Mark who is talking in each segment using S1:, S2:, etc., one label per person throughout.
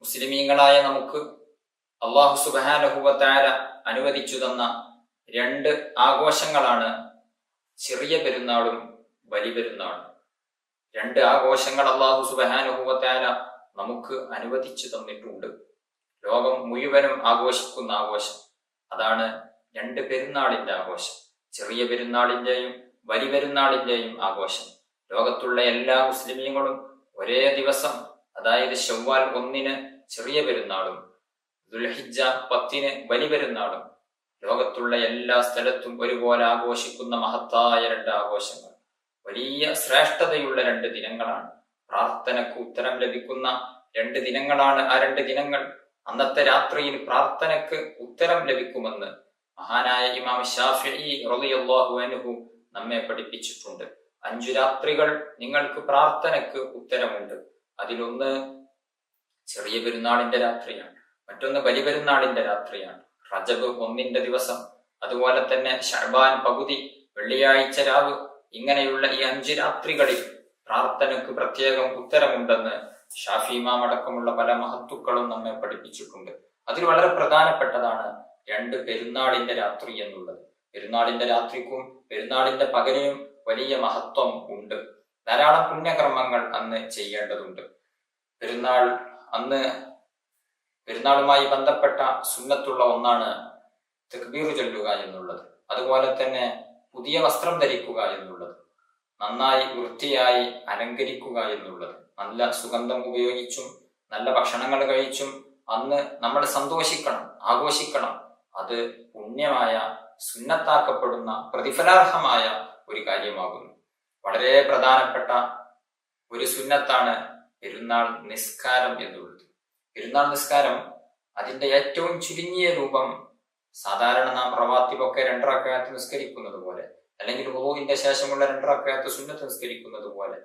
S1: മുസ്ലിമീങ്ങളായ നമുക്ക് അല്ലാഹു സുബ്ഹാനഹു വ തആല അനുവദിച്ചു തന്ന രണ്ട് ആഘോഷങ്ങളാണ് ചെറിയ പെരുന്നാളും വലിയ പെരുന്നാളും. രണ്ട് ആഘോഷങ്ങൾ അല്ലാഹു സുബ്ഹാനഹു വ തആല നമുക്ക് അനുവദിച്ചു തന്നിട്ടുണ്ട്. ലോകം മുഴുവനും ആഘോഷിക്കുന്ന ആഘോഷം അതാണ് രണ്ട് പെരുന്നാളിന്റെ ആഘോഷം. ചെറിയ പെരുന്നാളിന്റെയും വലിയ പെരുന്നാളിന്റെയും ആഘോഷം. ലോകത്തുള്ള എല്ലാ മുസ്ലിമീങ്ങളും ഒരേ ദിവസം, അതായത് ശവ്വാൽ 1 ചെറിയ പെരുന്നാളും ദുൽഹിജ്ജ 10 വലിയ പെരുന്നാളും ലോകത്തുള്ള എല്ലാ സ്ഥലത്തും ഒരുപോലെ ആഘോഷിക്കുന്ന മഹത്തായ രണ്ട് ആഘോഷങ്ങൾ. വലിയ ശ്രേഷ്ഠതയുള്ള രണ്ട് ദിനങ്ങളാണ്. പ്രാർത്ഥനക്ക് ഉത്തരം ലഭിക്കുന്ന രണ്ട് ദിനങ്ങളാണ് ആ രണ്ട് ദിനങ്ങൾ. അന്നത്തെ രാത്രിയിൽ പ്രാർത്ഥനക്ക് ഉത്തരം ലഭിക്കുമെന്ന് മഹാനായ ഇമാം ശാഫിഈ റളിയല്ലാഹു അൻഹു നമ്മെ പഠിപ്പിച്ചിട്ടുണ്ട്. 5 രാത്രികൾ നിങ്ങൾക്ക് പ്രാർത്ഥനക്ക് ഉത്തരമുണ്ട്. അതിലൊന്ന് ചെറിയ പെരുന്നാളിന്റെ രാത്രിയാണ്, മറ്റൊന്ന് വലിയ പെരുന്നാളിന്റെ രാത്രിയാണ്. റജബ് 1 ദിവസം, അതുപോലെ തന്നെ ശഅബാൻ പകുതി, വെള്ളിയാഴ്ച രാവ്, ഇങ്ങനെയുള്ള ഈ 5 രാത്രികളിൽ പ്രാർത്ഥനക്ക് പ്രത്യേകം ഉത്തരമുണ്ടെന്ന് ഷാഫി ഇമാം അടക്കമുള്ള പല മഹത്തുക്കളും നമ്മെ പഠിപ്പിച്ചിട്ടുണ്ട്. അതിൽ വളരെ പ്രധാനപ്പെട്ടതാണ് രണ്ട് പെരുന്നാളിന്റെ രാത്രി എന്നുള്ളത്. പെരുന്നാളിന്റെ രാത്രിക്കും പെരുന്നാളിന്റെ പകലിനും വലിയ മഹത്വം ഉണ്ട്. ധാരാളം പുണ്യകർമ്മങ്ങൾ അന്ന് ചെയ്യേണ്ടതുണ്ട്. പെരുന്നാളുമായി ബന്ധപ്പെട്ട സുന്നത്തുള്ള ഒന്നാണ് തക്ബീർ ചൊല്ലുക എന്നുള്ളത്. അതുപോലെ തന്നെ പുതിയ വസ്ത്രം ധരിക്കുക എന്നുള്ളത്, നന്നായി വൃത്തിയായി അലങ്കരിക്കുക എന്നുള്ളത്, നല്ല സുഗന്ധം ഉപയോഗിച്ചും നല്ല ഭക്ഷണങ്ങൾ കഴിച്ചും അന്ന് നമ്മൾ സന്തോഷിക്കണം, ആഘോഷിക്കണം. അത് പുണ്യമായ, സുന്നത്താക്കപ്പെടുന്ന, പ്രതിഫലാർഹമായ ഒരു കാര്യമാകുന്നു. വളരെ പ്രധാനപ്പെട്ട ഒരു സുന്നത്താണ് പെരുന്നാൾ നിസ്കാരം എന്നുള്ളത്. പെരുന്നാൾ നിസ്കാരം അതിന്റെ ഏറ്റവും ചുരുങ്ങിയ രൂപം സാധാരണ നാം റവാത്തിബൊക്കെ 2 റക്അത്ത് നിസ്കരിക്കുന്നത് പോലെ, അല്ലെങ്കിൽ വുളൂഇന്റെ ശേഷമുള്ള 2 റക്അത്ത് സുന്നത്ത് നിസ്കരിക്കുന്നത് പോലെ,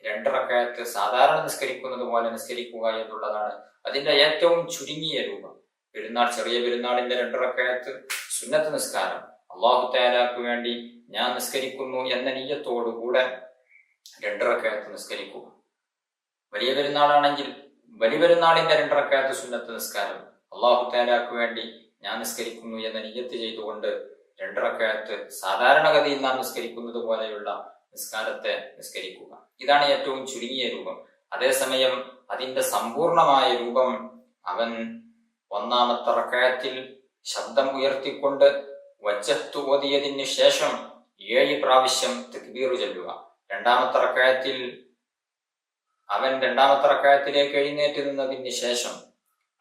S1: 2 റക്അത്ത് സാധാരണ നിസ്കരിക്കുന്നത് പോലെ നിസ്കരിക്കുക എന്നുള്ളതാണ് അതിന്റെ ഏറ്റവും ചുരുങ്ങിയ രൂപം. ചെറിയ പെരുന്നാളിന്റെ 2 റക്അത്ത് സുന്നത്ത് നിസ്കാരം അല്ലാഹു തആലക്ക് വേണ്ടി ഞാൻ നിസ്കരിക്കുന്നു എന്ന നിയ്യത്തോടുകൂടെ 2 റക്അത്ത് നിസ്കരിക്കുക. വലിയ പെരുന്നാളാണെങ്കിൽ വലിയ പെരുന്നാളിന്റെ 2 റക്അത്ത് സുന്നത്ത് നിസ്കാരം അല്ലാഹു തആലക്ക് വേണ്ടി ഞാൻ നിസ്കരിക്കുന്നു എന്ന നിയ്യത്ത് ചെയ്തുകൊണ്ട് 2 റക്അത്ത് സാധാരണഗതിയിൽ നാം നിസ്കരിക്കുന്നത് പോലെയുള്ള നിസ്കാരത്തെ നിസ്കരിക്കുക. ഇതാണ് ഏറ്റവും ചുരുങ്ങിയ രൂപം. അതേസമയം അതിന്റെ സമ്പൂർണമായ രൂപം അവൻ 1-ാമത്തെ റക്അത്തിൽ ശബ്ദം ഉയർത്തിക്കൊണ്ട് വജ്ജഹ്തു ഓതിയതിന് ശേഷം 7 പ്രാവശ്യം തക്ബീർ ചൊല്ലുക. 2-ാമത്തെ റക്അത്തിൽ അവൻ 2-ാമത്തെ റക്അത്തിലേക്ക് എഴുന്നേറ്റ് നിന്നതിന് ശേഷം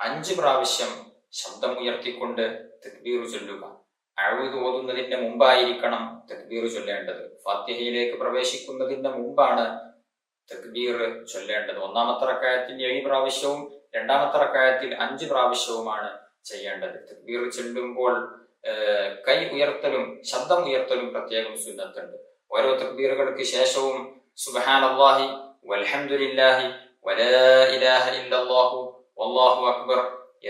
S1: 5 പ്രാവശ്യം ശബ്ദം ഉയർത്തിക്കൊണ്ട് തക്ബീർ ചൊല്ലുക. അഊദ് ഓതുന്നതിന്റെ മുമ്പായിരിക്കണം തക്ബീർ ചൊല്ലേണ്ടത്. ഫാത്തിഹയിലേക്ക് പ്രവേശിക്കുന്നതിന്റെ മുമ്പാണ് തക്ബീർ ചൊല്ലേണ്ടത്. 1-ാമത്തെ റക്അത്തിൽ 7 പ്രാവശ്യവും 2-ാമത്തെ റക്അത്തിൽ 5 പ്രാവശ്യവുമാണ് ചെയ്യേണ്ടത്. തക്ബീർ ചൊല്ലുമ്പോൾ കൈ ഉയർത്തലും ശബ്ദം ഉയർത്തലും പ്രത്യേകം സുന്നത്തുണ്ട്. ഓരോ തക്ബീറുകൾക്ക് ശേഷവും സുബ്ഹാനല്ലാഹി വൽഹംദുലില്ലാഹി വലാ ഇലാഹ ഇല്ലല്ലാഹു വല്ലാഹു അക്ബർ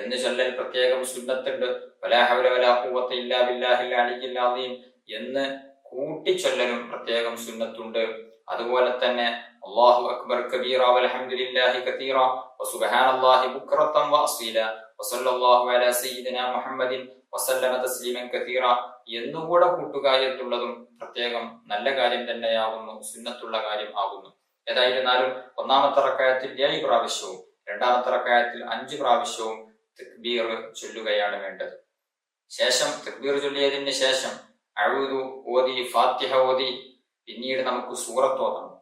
S1: എന്ന് ചൊല്ലൽ പ്രത്യേകം സുന്നത്തുണ്ട്. വലാ ഹൗല വലാ ഖുവത ഇല്ലാ ബില്ലാഹിൽ അലിയ്യിൽ അസീം എന്ന് കൂട്ടിച്ചൊല്ലലും പ്രത്യേകം സുന്നത്തുണ്ട്. അതുപോലെ തന്നെ അല്ലാഹു അക്ബർ കബീറ വൽഹംദുലില്ലാഹി കതീറ വസുബ്ഹാനല്ലാഹി ബുക്റതൻ വഅസീല വസല്ലല്ലാഹു അലാ സയ്യിദിനാ മുഹമ്മദിൻ വസല്ലമ തസ്ലീമൻ കതീറ എന്നുകൂടെ കൂട്ടുക എന്നുള്ളതും പ്രത്യേകം നല്ല കാര്യം തന്നെയാകുന്നു, സുന്നത്തുള്ള കാര്യം ആകുന്നു. ഏതായിരുന്നാലും 1-ാമത്തെ റക്അത്തിൽ 7 പ്രാവശ്യവും 2-ാമത്തെ റക്അത്തിൽ 5 പ്രാവശ്യവും തക്ബീർ ചൊല്ലുകയാണ് വേണ്ടത്. ശേഷം തക്ബീർ ചൊല്ലിയതിന് ശേഷം അഊദു ഓതി, ഫാത്തിഹ ഓതി, പിന്നീട് നമുക്ക് സൂറത്ത് ഓതണം.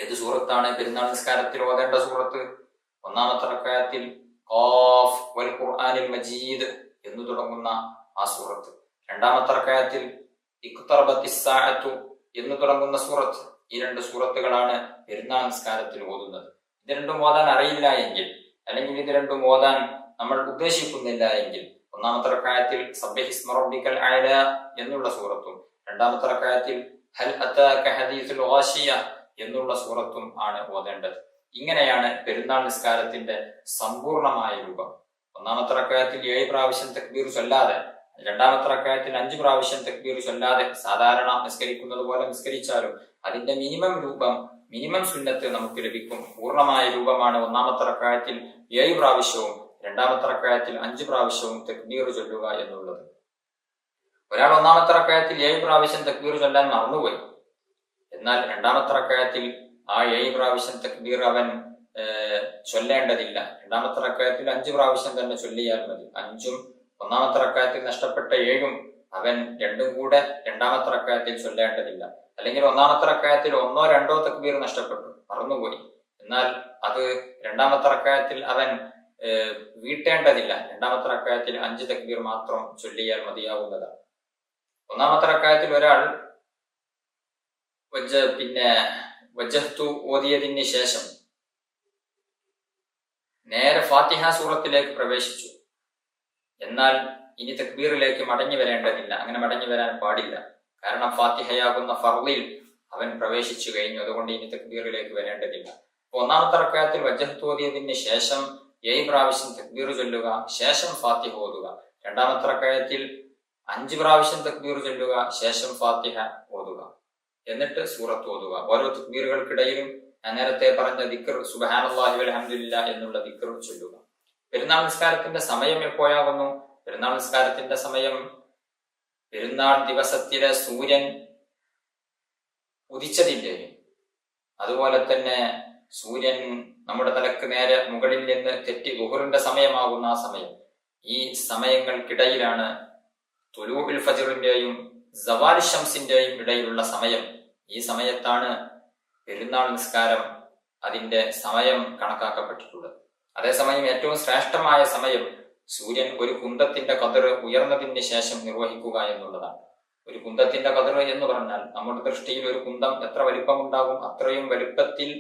S1: ഏത് സൂറത്താണ് പെരുന്നാൾ നിസ്കാരത്തിൽ ഓതേണ്ട സൂറത്ത്? 1-ാമത്തെ റക്അത്തിൽ ഖാഫ് വൽ ഖുർആനിൽ മജീദ് എന്ന് തുടങ്ങുന്ന ആ സൂറത്ത്. 2-ാമത്തെ റക്അത്തിൽ ഇഖ്തറബത്തിസ് സാഅത്തു എന്ന് തുടങ്ങുന്ന സൂറത്ത്. ഈ 2 സൂറത്തുകളാണ് പെരുന്നാൾ നിസ്കാരത്തിൽ ഓതുന്നത്. ഇത് രണ്ടും ഓതാൻ അറിയില്ല എങ്കിൽ, അല്ലെങ്കിൽ ഇത് രണ്ടും ഓതാൻ നമ്മൾ ഉദ്ദേശിക്കുന്നില്ല എങ്കിൽ 1-ാമത്തെ റക്അത്തിൽ സബ്ബിഹിസ്മ റബ്ബിക്കൽ അഅല എന്നുള്ള സൂറത്തും 2-ാമത്തെ റക്അത്തിൽ ഹൽ അതാക ഹദീസുൽ ഗാശിയ എന്നുള്ള സൂറത്തും ആണ് ഓതേണ്ടത്. ഇങ്ങനെയാണ് പെരുന്നാൾ നിസ്കാരത്തിന്റെ സമ്പൂർണമായ രൂപം. 1-ാമത്തെ റക്അത്തിൽ 7 പ്രാവശ്യം തക്ബീർ ചൊല്ലാതെ, 2-ാമത്തെ റക്അത്തിൽ 5 പ്രാവശ്യം തക്ബീർ ചൊല്ലാതെ സാധാരണ നിസ്കരിക്കുന്നത് പോലെ നിസ്കരിച്ചാലും അതിന്റെ മിനിമം രൂപം മിനിമം സുന്നത്ത് നമുക്ക് ലഭിക്കും. പൂർണ്ണമായ രൂപമാണ് ഒന്നാമത്തെ റക്അത്തിൽ 7 പ്രാവശ്യവും രണ്ടാമത്തെ റക്അത്തിൽ 5 പ്രാവശ്യവും തക്ബീർ ചൊല്ലുക എന്നുള്ളത്. ഒരാൾ ഒന്നാമത്തെ റക്അത്തിൽ 7 പ്രാവശ്യം തക്ബീർ ചൊല്ലാൻ മറന്നുപോയി. എന്നാൽ രണ്ടാമത്തെ റക്അത്തിൽ ആ 7 പ്രാവശ്യം തക്ബീർ അവൻ ചൊല്ലേണ്ടതില്ല. രണ്ടാമത്തെ റക്അത്തിൽ 5 പ്രാവശ്യം തന്നെ ചൊല്ലിയാൽ മതി. 5ഉം ഒന്നാമത്തെ റക്അത്തിൽ നഷ്ടപ്പെട്ട 7ഉം അവൻ രണ്ടും കൂടെ രണ്ടാമത്തെ റക്അത്തിൽ ചൊല്ലേണ്ടതില്ല. അല്ലെങ്കിൽ ഒന്നാമത്തെ റക്അത്തിൽ 1ഓ 2ഓ തക്ബീർ നഷ്ടപ്പെട്ടു, മറന്നുപോയി. എന്നാൽ അത് രണ്ടാമത്തെ റക്അത്തിൽ അവൻ വീട്ടേണ്ടതില്ല. രണ്ടാമത്തെ റക്അത്തിൽ 5 തക്ബീർ മാത്രം ചൊല്ലിയാൽ മതിയാവുന്നതാണ്. ഒന്നാമത്തെ റക്അത്തിൽ ഒരാൾ വജ്ജഹ്തു ഓതിയതിന് ശേഷം നേരെ ഫാത്തിഹ സൂറത്തിലേക്ക് പ്രവേശിച്ചു. എന്നാൽ ഇനി തക്ബീറിലേക്ക് മടങ്ങി വരേണ്ടതില്ല. അങ്ങനെ മടങ്ങി വരാൻ പാടില്ല. കാരണം ഫാത്തിഹയാകുന്ന ഫർളിൽ അവൻ പ്രവേശിച്ചു കഴിഞ്ഞു. അതുകൊണ്ട് ഇനി തക്ബീറിലേക്ക് വരേണ്ടതില്ല. ഒന്നാമത്തെ റക്അത്തിൽ വജ്ജഹ്തു ഓതിയതിന് ശേഷം 7 പ്രാവശ്യം തക്ബീർ ചൊല്ലുക, ശേഷം ഫാത്തിഹ ഓതുക. രണ്ടാമത്തെ റക്അത്തിൽ 5 പ്രാവശ്യം തക്ബീർ ചൊല്ലുക, ശേഷം ഫാത്തിഹ ഓതുക, എന്നിട്ട് സൂറത്ത് ഓതുക. ഓരോ തക്ബീറുകൾക്കിടയിലും ഞാൻ നേരത്തെ പറഞ്ഞ ദിക്ർ സുബ്ഹാനല്ലാഹി വൽഹംദുലില്ലാഹ് എന്നുള്ള ദിക്ർ ചൊല്ലുക. പെരുന്നാൾ നിസ്കാരത്തിന്റെ സമയം എപ്പോഴാകുന്നു? പെരുന്നാൾ നിസ്കാരത്തിന്റെ സമയം പെരുന്നാൾ ദിവസത്തിലെ സൂര്യൻ ഉദിച്ചതിന്റെയും അതുപോലെ തന്നെ സൂര്യൻ നമ്മുടെ തലക്ക് നേരെ മുകളിൽ നിന്ന് തെറ്റി ളുഹറിന്റെ സമയമാകുന്ന ആ സമയം. ഈ സമയങ്ങൾക്കിടയിലാണ് തുലൂഉൽ ഫജ്റിന്റെയും സവാൽ ശംസിന്റെയും ഇടയിലുള്ള സമയം. ഈ സമയത്താണ് പെരുന്നാൾ നിസ്കാരം അതിന്റെ സമയം കണക്കാക്കപ്പെട്ടിട്ടുള്ളത്. അതേസമയം ഏറ്റവും ശ്രേഷ്ഠമായ സമയം സൂര്യൻ ഒരു കുന്തത്തിന്റെ കതിർ ഉയർന്നതിന് ശേഷം നിർവഹിക്കുക എന്നുള്ളതാണ്. ഒരു കുന്തത്തിന്റെ കതിർ എന്ന് പറഞ്ഞാൽ നമ്മുടെ ദൃഷ്ടിയിൽ ഒരു കുന്തം എത്ര വലിപ്പമുണ്ടാകും അത്രയും വലിപ്പത്തിൽ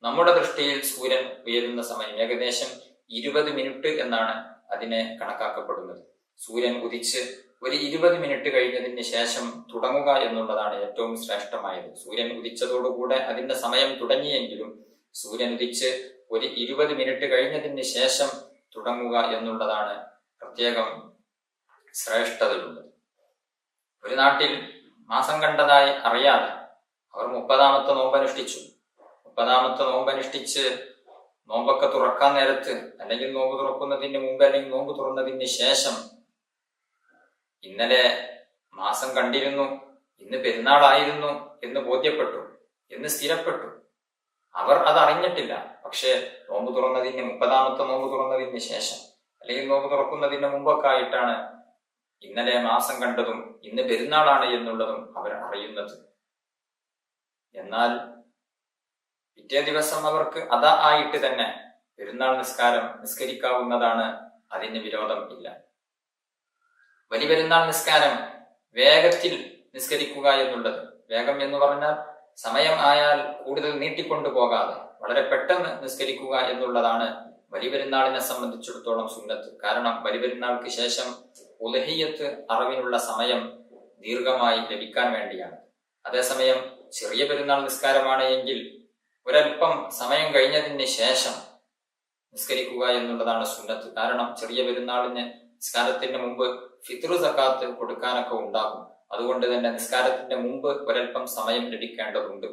S1: നമ്മുടെ ദൃഷ്ടിയിൽ സൂര്യൻ ഉയരുന്ന സമയം ഏകദേശം 20 മിനിറ്റ് എന്നാണ് അതിനെ കണക്കാക്കപ്പെടുന്നത്. സൂര്യൻ ഉദിച്ച് ഒരു 20 മിനിറ്റ് കഴിഞ്ഞതിന് ശേഷം തുടങ്ങുക എന്നുള്ളതാണ് ഏറ്റവും ശ്രേഷ്ഠമായത്. സൂര്യൻ ഉദിച്ചതോടുകൂടെ അതിന്റെ സമയം തുടങ്ങിയെങ്കിലും സൂര്യൻ ഉദിച്ച് ഒരു 20 മിനിറ്റ് കഴിഞ്ഞതിന് ശേഷം തുടങ്ങുക എന്നുള്ളതാണ് പ്രത്യേകം ശ്രേഷ്ഠതയുള്ളത്. ഒരു നാട്ടിൽ മാസം കണ്ടതായി അറിയാതെ അവർ 30ാമത്തെ നോമ്പനുഷ്ഠിച്ചു. 30ാമത്തെ നോമ്പനുഷ്ഠിച്ച് നോമ്പൊക്കെ തുറക്കാൻ നേരത്ത്, അല്ലെങ്കിൽ നോമ്പ് തുറക്കുന്നതിന് മുമ്പ്, അല്ലെങ്കിൽ നോമ്പ് തുറന്നതിന് ശേഷം ഇന്നലെ മാസം കണ്ടിരുന്നു, ഇന്ന് പെരുന്നാളായിരുന്നു എന്ന് ബോധ്യപ്പെട്ടു, എന്ന് സ്ഥിരപ്പെട്ടു. അവർ അത് അറിഞ്ഞിട്ടില്ല. പക്ഷെ നോമ്പ് തുറന്നതിന് 30ാമത്തെ നോമ്പ് തുറന്നതിന് ശേഷം, അല്ലെങ്കിൽ നോമ്പ് തുറക്കുന്നതിന് മുമ്പൊക്കെ ആയിട്ടാണ് ഇന്നലെ മാസം കണ്ടതും ഇന്ന് പെരുന്നാളാണ് എന്നുള്ളതും അവർ അറിയുന്നത്. എന്നാൽ പിറ്റേ ദിവസം അവർക്ക് അതാ ആയിട്ട് തന്നെ പെരുന്നാൾ നിസ്കാരം നിസ്കരിക്കാവുന്നതാണ്. അതിന് വിരോധം ഇല്ല. വലിയ പെരുന്നാൾ നിസ്കാരം വേഗത്തിൽ നിസ്കരിക്കുക എന്നുള്ളത്, വേഗം എന്ന് പറഞ്ഞാൽ സമയം ആയാൽ കൂടുതൽ നീട്ടിക്കൊണ്ടു പോകാതെ വളരെ പെട്ടെന്ന് നിസ്കരിക്കുക എന്നുള്ളതാണ് വലിയ പെരുന്നാളിനെ സംബന്ധിച്ചിടത്തോളം സുന്നത്ത്. കാരണം വലിയ പെരുന്നാൾക്ക് ശേഷം ഉലഹിയത്ത് അറവിനുള്ള സമയം ദീർഘമായി ലഭിക്കാൻ വേണ്ടിയാണ്. അതേസമയം ചെറിയ പെരുന്നാൾ നിസ്കാരമാണ് എങ്കിൽ ഒരൽപ്പം സമയം കഴിഞ്ഞതിന് ശേഷം നിസ്കരിക്കുക എന്നുള്ളതാണ് സുന്നത്ത്. കാരണം ചെറിയ പെരുന്നാളിന് നിസ്കാരത്തിന് മുമ്പ് ഫിത്ർ സക്കാത്ത് കൊടുക്കാനൊക്കെ ഉണ്ടാകും. അതുകൊണ്ട് തന്നെ നിസ്കാരത്തിന്റെ മുമ്പ് ഒരൽപ്പം സമയം ലഭിക്കേണ്ടതുണ്ട്.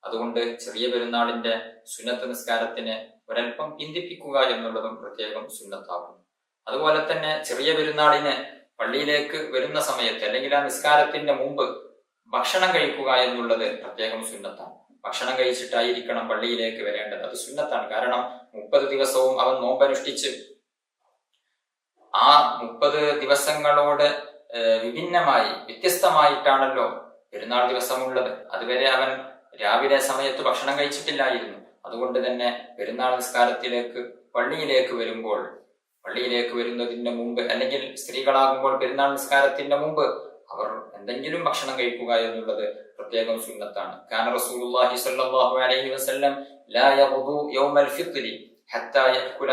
S1: അതുകൊണ്ട് ചെറിയ പെരുന്നാളിന്റെ സുന്നത്ത് നിസ്കാരത്തിന് ഒരൽപ്പം പിന്തിപ്പിക്കുക എന്നുള്ളതും പ്രത്യേകം സുന്നത്താകും. അതുപോലെ തന്നെ ചെറിയ പെരുന്നാളിന് പള്ളിയിലേക്ക് വരുന്ന സമയത്ത്, അല്ലെങ്കിൽ ആ നിസ്കാരത്തിന്റെ മുമ്പ് ഭക്ഷണം കഴിക്കുക എന്നുള്ളത് പ്രത്യേകം സുന്നത്താണ്. ഭക്ഷണം കഴിച്ചിട്ടായിരിക്കണം പള്ളിയിലേക്ക് വരേണ്ടത്. അത് സുന്നത്താണ്. കാരണം 30 ദിവസവും അവൻ നോമ്പനുഷ്ഠിച്ച് ആ 30 ദിവസങ്ങളോട് വിഭിന്നമായി വ്യത്യസ്തമായിട്ടാണല്ലോ പെരുന്നാൾ ദിവസമുള്ളത്. അതുവരെ അവൻ രാവിലെ സമയത്ത് ഭക്ഷണം കഴിച്ചിട്ടില്ലായിരുന്നു. അതുകൊണ്ട് തന്നെ പെരുന്നാൾ നിസ്കാരത്തിലേക്ക് പള്ളിയിലേക്ക് വരുന്നതിന് മുമ്പ്, അല്ലെങ്കിൽ സ്ത്രീകളാകുമ്പോൾ പെരുന്നാൾ നിസ്കാരത്തിന്റെ മുമ്പ് അവർ എന്തെങ്കിലും ഭക്ഷണം കഴിക്കുക എന്നുള്ളത് പ്രത്യേകം സുന്നത്താണ്. കാന റസൂലുള്ളാഹി സ്വല്ലല്ലാഹു അലൈഹി വസല്ലം ലാ യഗ്ദു യൗമൽ ഫിത്രി ഹത്താ യഅകുല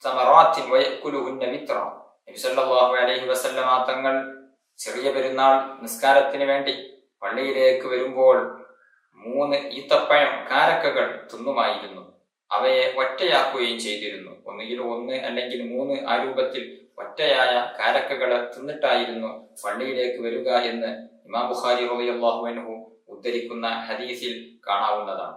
S1: സമറാത്തിൻ വയഅകുലുഹുന്ന വിത്ര. നബി സല്ലല്ലാഹു അലൈഹി വസല്ലം തങ്ങൾ ചെറിയ പെരുന്നാൾ നിസ്കാരത്തിന് വേണ്ടി പള്ളിയിലേക്ക് വരുമ്പോൾ 3 ഈത്തപ്പഴം കാരക്കകൾ തിന്നുമായിരുന്നു. അവയെ ഒറ്റയാക്കുകയും ചെയ്തിരുന്നു. ഒന്നുകിൽ 1 അല്ലെങ്കിൽ 3 ആ രൂപത്തിൽ ഒറ്റയായ കാരക്കകളെ തിന്നിട്ടായിരുന്നു പള്ളിയിലേക്ക് വരിക എന്ന് ഇമാം ബുഖാരി റളിയല്ലാഹു അൻഹു ഉദ്ധരിക്കുന്ന ഹദീസിൽ കാണാവുന്നതാണ്.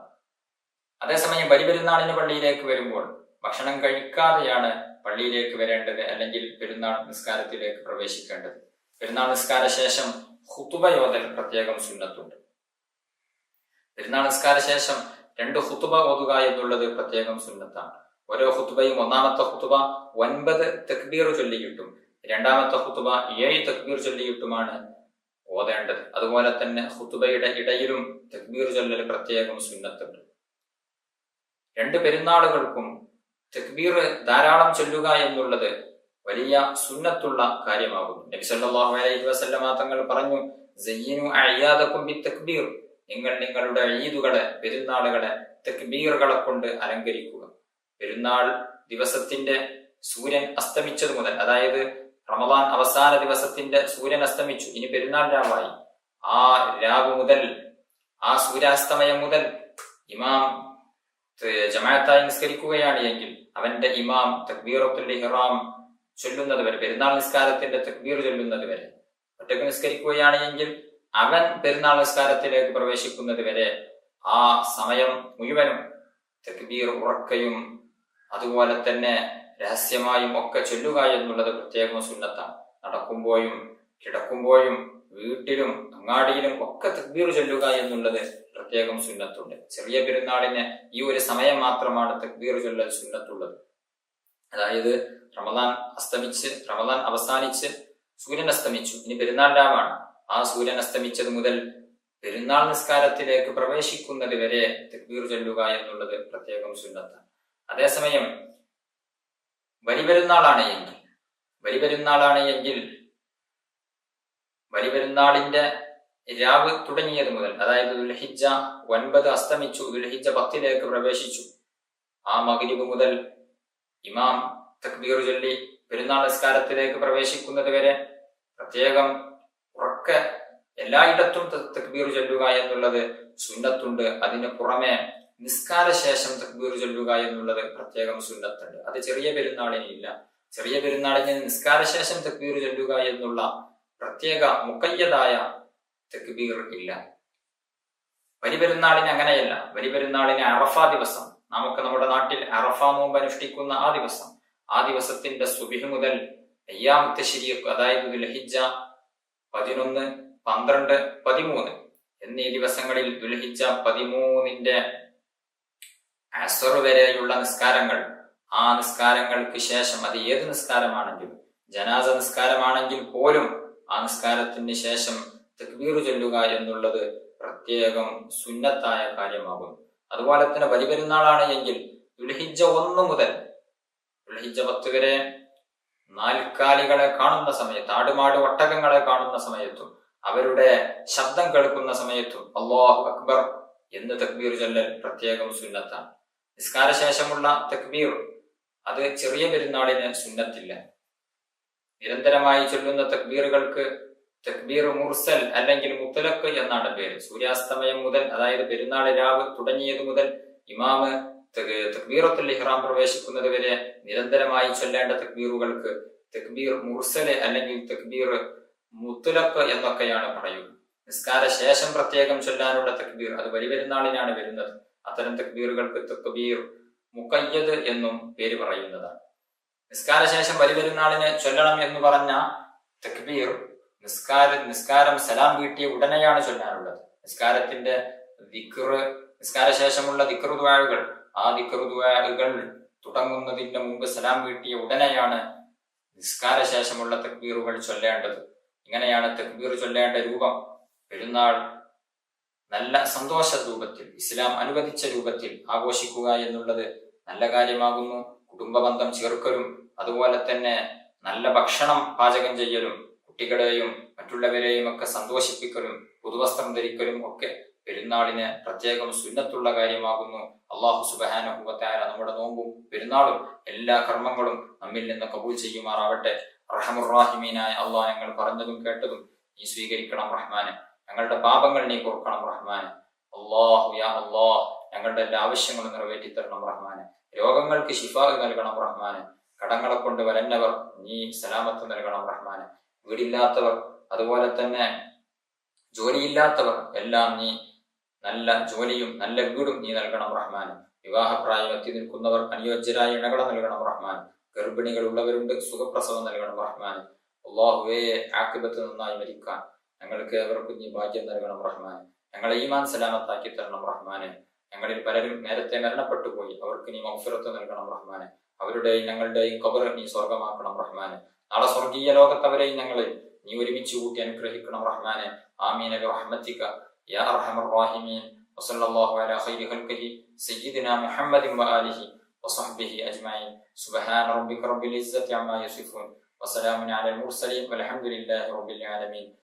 S1: അതേസമയം ബലിപെരുന്നാളിന് പള്ളിയിലേക്ക് വരുമ്പോൾ ഭക്ഷണം കഴിക്കാതെയാണ് പള്ളിയിലേക്ക് വരേണ്ടത്, അല്ലെങ്കിൽ പെരുന്നാൾ നിസ്കാരത്തിലേക്ക് പ്രവേശിക്കേണ്ടത്. പെരുന്നാൾ നിസ്കാര ശേഷം ഖുതുബയോദൽ പ്രത്യേകം സുന്നത്തുണ്ട്. പെരുന്നാൾ നിസ്കാര ശേഷം 2 ഖുതുബ ഓതുക എന്നുള്ളത് പ്രത്യേകം സുന്നത്താണ്. ഓരോ ഖുതുബയും ഒന്നാമത്തെ ഖുതുബ 9 തക്ബീർ ചൊല്ലിയിട്ടും രണ്ടാമത്തെ ഖുതുബ 7 തക്ബീർ ചൊല്ലിയിട്ടുമാണ് ഓതേണ്ടത്. അതുപോലെ തന്നെ ഖുതുബയുടെ ഇടയിലും തക്ബീർ ചൊല്ലൽ പ്രത്യേകം സുന്നത്തുണ്ട്. 2 പെരുന്നാളുകൾക്കും തക്ബീർ ധാരാളം ചൊല്ലുക എന്നുള്ളത് വലിയ സുന്നത്തുള്ള കാര്യമാകുന്നു. നബി സല്ലല്ലാഹു അലൈഹി വസല്ലമ തങ്ങൾ പറഞ്ഞു, സയ്യിനു അഅയാദകും ബിത്തക്ബീർ, നിങ്ങൾ നിങ്ങളുടെ ഈദുകളെ, പെരുന്നാളുകളെ തക്ബീറുകളെ കൊണ്ട് അലങ്കരിക്കുക. പെരുന്നാൾ ദിവസത്തിന്റെ സൂര്യൻ അസ്തമിച്ചത് മുതൽ, അതായത് റമദാൻ അവസാന ദിവസത്തിന്റെ സൂര്യൻ അസ്തമിച്ചു, ഇനി പെരുന്നാൾ രാവായി. ആ രാവ് മുതൽ, ആ സൂര്യാസ്തമയം മുതൽ ഇമാം ജമാഅത്തായി നിസ്കരിക്കുകയാണ് എങ്കിൽ അവന്റെ ഇമാം തക്ബീറത്തുൽ ഇഹ്റാം ചൊല്ലുന്നത് വരെ, പെരുന്നാൾ നിസ്കാരത്തിന്റെ തക്ബീർ ചൊല്ലുന്നത് വരെ, ഒറ്റക്ക് നിസ്കരിക്കുകയാണ് എങ്കിൽ അവൻ പെരുന്നാൾ നിസ്കാരത്തിലേക്ക് പ്രവേശിക്കുന്നത് വരെ ആ സമയം മുഴുവനും തക്ബീർ ഉറക്കയും അതുപോലെ തന്നെ രഹസ്യമായും ഒക്കെ ചൊല്ലുക എന്നുള്ളത് പ്രത്യേകം സുന്നത്താണ്. നടക്കുമ്പോഴും കിടക്കുമ്പോഴും വീട്ടിലും അങ്ങാടിയിലും ഒക്കെ തക്ബീർ ചൊല്ലുക എന്നുള്ളത് പ്രത്യേകം സുന്നത്തുണ്ട്. ചെറിയ പെരുന്നാളിന് ഈ ഒരു സമയം മാത്രമാണ് തക്ബീർ ചൊല്ലൽ സുന്നത്തുള്ളത്. അതായത് റമദാൻ അവസാനിച്ച് സൂര്യൻ അസ്തമിച്ചു, ഇനി പെരുന്നാൾ രാവാണ്. ആ സൂര്യൻ അസ്തമിച്ചത് മുതൽ പെരുന്നാൾ നിസ്കാരത്തിലേക്ക് പ്രവേശിക്കുന്നത് വരെ തക്ബീർ ചൊല്ലുക എന്നുള്ളത് പ്രത്യേകം സുന്നത്താണ്. അതേസമയം ബലിപെരുന്നാളാണ് എങ്കിൽ ബലിപെരുന്നാളിന്റെ രാവ് തുടങ്ങിയത് മുതൽ, അതായത് ദുൽഹിജ്ജ 9 അസ്തമിച്ചു, ദുൽഹിജ്ജ 10 പ്രവേശിച്ചു, ആ മഗ്രിബ് മുതൽ ഇമാം തക്ബീർ ചൊല്ലി പെരുന്നാൾ നിസ്കാരത്തിലേക്ക് പ്രവേശിക്കുന്നത് വരെ പ്രത്യേകം ഉറക്കെ എല്ലായിടത്തും തക്ബീർ ചൊല്ലുക എന്നുള്ളത് സുന്നത്തുണ്ട്. അതിന് പുറമെ നിസ്കാര ശേഷം തക്ബീർ ചൊല്ലുക എന്നുള്ളത് പ്രത്യേകം സുന്നത്തുണ്ട്. അത് ചെറിയ പെരുന്നാളിന് ഇല്ല. ചെറിയ പെരുന്നാളിന് നിസ്കാര ശേഷം തക്ബീർ ചൊല്ലുക എന്നുള്ള പ്രത്യേക മുഖയ്യതായ തക്ബീർ ഇല്ല. ബലിപെരുന്നാളിന് അങ്ങനെയല്ല. ബലിപെരുന്നാളിന് അറഫ ദിവസം, നമുക്ക് നമ്മുടെ നാട്ടിൽ അറഫ നോമ്പ് അനുഷ്ഠിക്കുന്ന ആ ദിവസത്തിന്റെ സുബ്ഹ് മുതൽ അയ്യാം തശ്രീഖ്, അതായത് ദുൽഹിജ്ജ 11, 12, 13 എന്നീ ദിവസങ്ങളിൽ ദുൽഹിജ്ജ 13ന്റെ അസ്ർ വരെയുള്ള നിസ്കാരങ്ങൾ, ആ നിസ്കാരങ്ങൾക്ക് ശേഷം, അത് ഏത് നിസ്കാരമാണെങ്കിലും, ജനാസ നിസ്കാരമാണെങ്കിൽ പോലും ആ നിസ്കാരത്തിന് ശേഷം തക്ബീർ ചൊല്ലുക എന്നുള്ളത് പ്രത്യേകം സുന്നത്തായ കാര്യമാകുന്നു. അതുപോലെ തന്നെ ബലിപെരുന്നാളാണ് എങ്കിൽ ദുൽഹിജ്ജ 1 മുതൽ ദുൽഹിജ്ജ 10 വരെ നാൽക്കാലികളെ കാണുന്ന സമയത്ത്, ആടുമാട് ഒട്ടകങ്ങളെ കാണുന്ന സമയത്തും അവരുടെ ശബ്ദം കേൾക്കുന്ന സമയത്തും അല്ലാഹു അക്ബർ എന്ന് തക്ബീർ ചൊല്ലൽ പ്രത്യേകം സുന്നത്താണ്. നിസ്കാര ശേഷമുള്ള തക്ബീർ അത് ചെറിയ പെരുന്നാളിന് സുന്നത്തില്ല. നിരന്തരമായി ചൊല്ലുന്ന തക്ബീറുകൾക്ക് തക്ബീർ മുർസൽ അല്ലെങ്കിൽ മുത്തലക്ക് എന്നാണ് പേര്. സൂര്യാസ്തമയം മുതൽ, അതായത് പെരുന്നാൾ രാവ് തുടങ്ങിയത് മുതൽ ഇമാമ് തക്ബീറത്തുൽ ഇഹ്റാം പ്രവേശിക്കുന്നത് വരെ നിരന്തരമായി ചൊല്ലേണ്ട തക്ബീറുകൾക്ക് തക്ബീർ മുർസല് അല്ലെങ്കിൽ തക്ബീർ മുത്തലക്ക് എന്നൊക്കെയാണ് പറയുക. നിസ്കാര ശേഷം പ്രത്യേകം ചൊല്ലാനുള്ള തക്ബീർ അത് ബലിപെരുന്നാളിനാണ് വരുന്നത്. അത്തരം തക്ബീറുകൾക്ക് തക്ബീർ മുഖയ്യദ് എന്നും പേര് പറയുന്നതാണ്. നിസ്കാര ശേഷം ബലിപെരുന്നാളിന് ചൊല്ലണം എന്ന് പറഞ്ഞ തക്ബീർ നിസ്കാരം സലാം വീട്ടിയ ഉടനെയാണ് ചൊല്ലാനുള്ളത്. നിസ്കാരത്തിന്റെ നിസ്കാര ശേഷമുള്ള ദിക്ർ ദുആകൾ, ആ ദിക്ർ ദുആകൾ തുടങ്ങുന്നതിന് മുമ്പ് സലാം വീട്ടിയ ഉടനെയാണ് നിസ്കാര ശേഷമുള്ള തക്ബീറുകൾ ചൊല്ലേണ്ടത്. ഇങ്ങനെയാണ് തക്ബീർ ചൊല്ലേണ്ട രൂപം. പെരുന്നാൾ നല്ല സന്തോഷ രൂപത്തിൽ, ഇസ്ലാം അനുവദിച്ച രൂപത്തിൽ ആഘോഷിക്കുക എന്നുള്ളത് നല്ല കാര്യമാകുന്നു. കുടുംബബന്ധം ചേർക്കലും അതുപോലെ തന്നെ നല്ല ഭക്ഷണം പാചകം ചെയ്യലും കുട്ടികളെയും മറ്റുള്ളവരെയും ഒക്കെ സന്തോഷിപ്പിക്കലും പുതുവസ്ത്രം ധരിക്കലും ഒക്കെ പെരുന്നാളിന് പ്രത്യേകം സുന്നത്തുള്ള കാര്യമാകുന്നു. അല്ലാഹു സുബ്ഹാനഹു വ തആല നമ്മുടെ നോമ്പും പെരുന്നാളും എല്ലാ കർമ്മങ്ങളും നമ്മിൽ നിന്ന് കബൂൽ ചെയ്യുമാറാവട്ടെ. റഹ്മത്തുർ റഹീമീനായ അല്ലാഹ്, ഞങ്ങൾ പറഞ്ഞതും കേട്ടതും നീ സ്വീകരിക്കണം റഹ്മാനെ. ഞങ്ങളുടെ പാപങ്ങൾ നീ പൊറുക്കണം റഹ്മാനെ. അല്ലാഹു യാ അല്ലാഹ്, ഞങ്ങളുടെ എല്ലാ ആവശ്യങ്ങളും നിറവേറ്റി തരണം റഹ്മാനെ. രോഗങ്ങൾക്ക് ശിഫാ നൽകണം റഹ്മാനെ. കടങ്ങളെ കൊണ്ട് വലഞ്ഞവർ നീ സലാമത്ത് നൽകണം റഹ്മാനെ. വീടില്ലാത്തവർ അതുപോലെ തന്നെ ജോലിയില്ലാത്തവർ എല്ലാം നീ നല്ല ജോലിയും നല്ല വീടും നീ നൽകണം റഹ്മാൻ. വിവാഹപ്രായം എത്തി നിൽക്കുന്നവർ അനുയോജ്യരായ ഇണകളെ നൽകണം റഹ്മാൻ. ഗർഭിണികളുള്ളവരുണ്ട്, സുഖപ്രസവം നൽകണം റഹ്മാൻ. അല്ലാഹുവേ, ആഖിബത്ത് നന്നായി മരിക്കാൻ ഞങ്ങൾക്ക് ഏവർക്കും നീ ഭാഗ്യം നൽകണം റഹ്മാൻ. ഞങ്ങളെ ഈമാൻ സലാമത്താക്കി തരണം റഹ്മാനെ. ഞങ്ങളിൽ പലരും നേരത്തെ മരണപ്പെട്ടു പോയി, അവർക്ക് നീ മഗ്ഫിറത്ത് നൽകണം റഹ്മാനെ. അവരുടെയും ഞങ്ങളുടെയും ഖബർ നീ സ്വർഗമാക്കണം റഹ്മാനെ. നാളെ സ്വർഗീയ ലോകത്തവരെയും ഞങ്ങളെ നീ ഒരുമിച്ച് കൂട്ടി അനുഗ്രഹിക്കണം റഹ്മാനെ. ആമീൻ ബിറഹ്മതിക യാ അർഹമർ റഹീമീൻ. വസല്ലല്ലാഹു അലാ ഖൈരി ഖൽഖിഹി സയ്യിദിനാ മുഹമ്മദിൻ വആലിഹി വസഹ്ബിഹി അജ്മഈൻ. സുബ്ഹാന റബ്ബിക റബ്ബിൽ ഇസ്സത്തി അമ്മാ യസിഫൂൻ വസലാമുൻ അലൽ മുർസലീൻ വൽഹംദുലില്ലാഹി റബ്ബിൽ ആലമീൻ.